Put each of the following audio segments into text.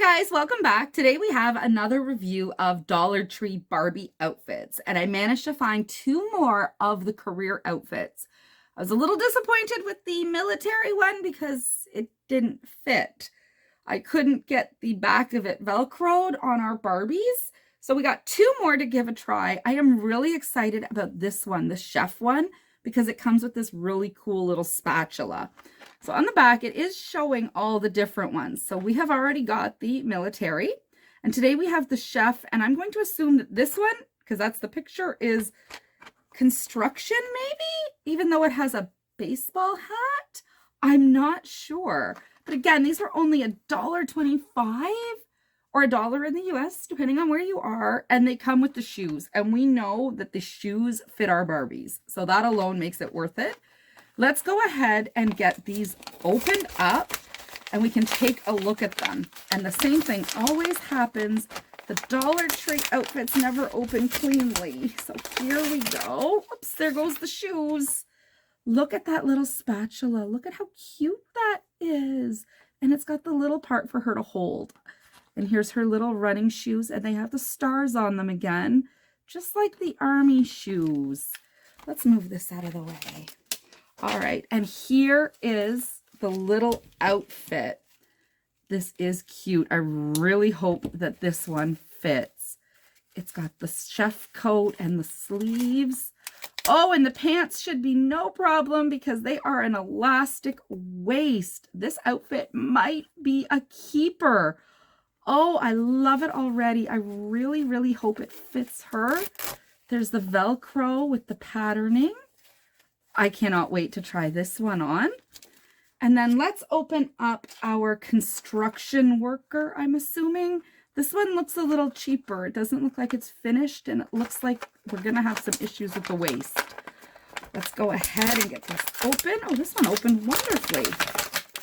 Hi guys, welcome back. Today we have another review of Dollar Tree Barbie outfits, and I managed to find two more of the career outfits. I was a little disappointed with the military one because it didn't fit. I couldn't get the back of it Velcroed on our Barbies, so we got two more to give a try. I am really excited about this one, the chef one, because it comes with this really cool little spatula. So on the back, it is showing all the different ones. So we have already got the military, and today we have the chef, and I'm going to assume that this one, because that's the picture, is construction maybe, even though it has a baseball hat. I'm not sure. But again, these are only $1.25 or $1 in the US, depending on where you are, and they come with the shoes. And we know that the shoes fit our Barbies, so that alone makes it worth it. Let's go ahead and get these opened up and we can take a look at them. And the same thing always happens. The Dollar Tree outfits never open cleanly. So here we go. Oops, there goes the shoes. Look at that little spatula. Look at how cute that is. And it's got the little part for her to hold. And here's her little running shoes, and they have the stars on them again, just like the army shoes. Let's move this out of the way. All right, and here is the little outfit. This is cute. I really hope that this one fits. It's got the chef coat and the sleeves. Oh, and the pants should be no problem because they are an elastic waist. This outfit might be a keeper. Oh, I love it already. I really, really hope it fits her. There's the Velcro with the patterning. I cannot wait to try this one on. And then let's open up our construction worker, I'm assuming. This one looks a little cheaper. It doesn't look like it's finished, and it looks like we're going to have some issues with the waist. Let's go ahead and get this open. Oh, this one opened wonderfully.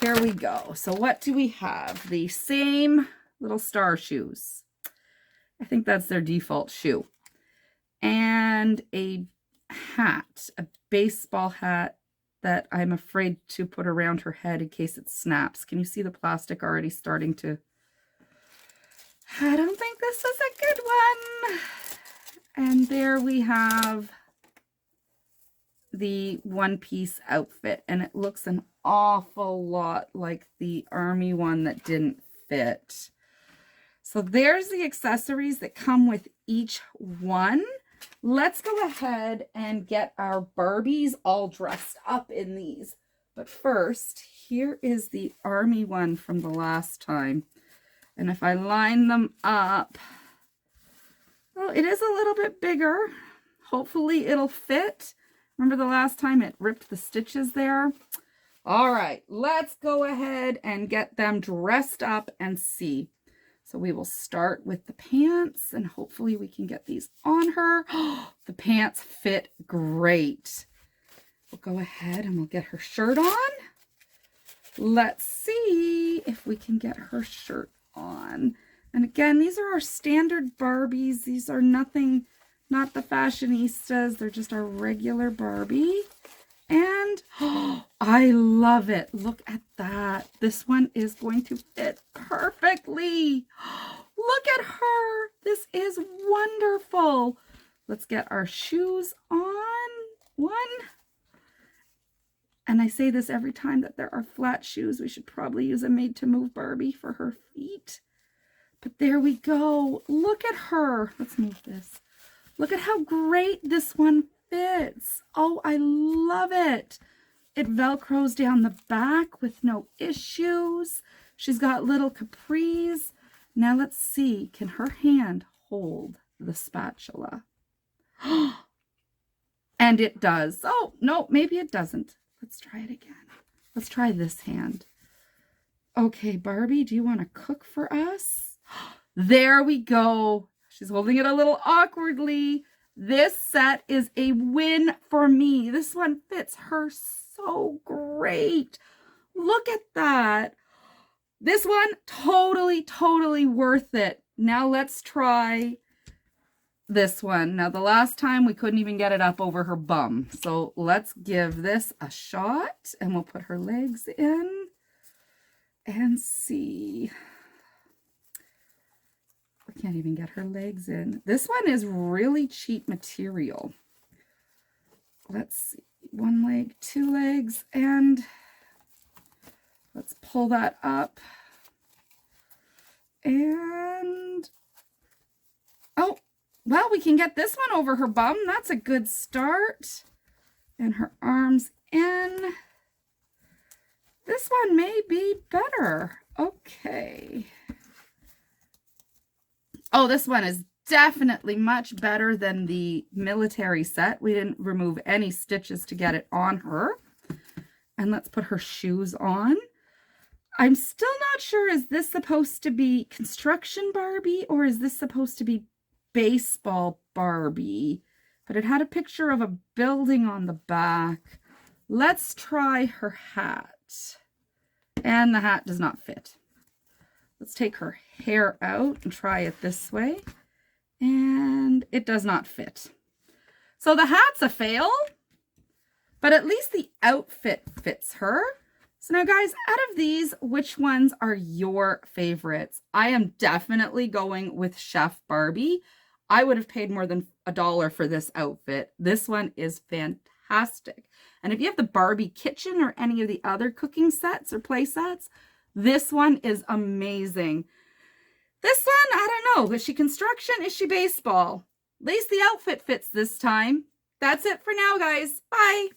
Here we go. So what do we have? The same little star shoes. I think that's their default shoe. And a hat, a baseball hat that I'm afraid to put around her head in case it snaps. Can you see the plastic already starting to... I don't think this is a good one. And there we have the one-piece outfit, and it looks an awful lot like the army one that didn't fit. So there's the accessories that come with each one. Let's go ahead and get our Barbies all dressed up in these. But first, here is the army one from the last time. And if I line them up, well, it is a little bit bigger. Hopefully it'll fit. Remember the last time it ripped the stitches there? All right, let's go ahead and get them dressed up and see. So we will start with the pants, and hopefully we can get these on her. The pants fit great. We'll go ahead and we'll get her shirt on. Let's see if we can get her shirt on. And again, these are our standard Barbies. These are nothing, not the fashionistas. They're just our regular Barbie. And I love it. Look at that. This one is going to fit perfectly. Look at her. This is wonderful. Let's get our shoes on. One. And I say this every time that there are flat shoes. We should probably use a made-to-move Barbie for her feet. But there we go. Look at her. Let's move this. Look at how great this one fits. Oh, I love it. It Velcros down the back with no issues. She's got little capris. Now let's see. Can her hand hold the spatula? And it does. Oh, no, maybe it doesn't. Let's try it again. Let's try this hand. Okay, Barbie, do you want to cook for us? There we go. She's holding it a little awkwardly. This set is a win for me. This one fits her so great. Look at that. This one, totally worth it. Now let's try this one. Now the last time we couldn't even get it up over her bum. So let's give this a shot, and we'll put her legs in and see. I can't even get her legs in. This one is really cheap material. Let's see, 1 leg, 2 legs, and let's pull that up. And, oh, well, we can get this one over her bum. That's a good start. And her arms in. This one may be better. Okay. Oh, this one is definitely much better than the military set. We didn't remove any stitches to get it on her. And let's put her shoes on. I'm still not sure, is this supposed to be construction Barbie or is this supposed to be baseball Barbie? But it had a picture of a building on the back. Let's try her hat. And the hat does not fit. Let's take her hair out and try it this way. And it does not fit. So the hat's a fail, but at least the outfit fits her. So now guys, out of these, which ones are your favorites? I am definitely going with Chef Barbie. I would have paid more than $1 for this outfit. This one is fantastic. And if you have the Barbie kitchen or any of the other cooking sets or play sets, this one is amazing. This one, I don't know. Is she construction? Is she baseball? At least the outfit fits this time. That's it for now, guys. Bye.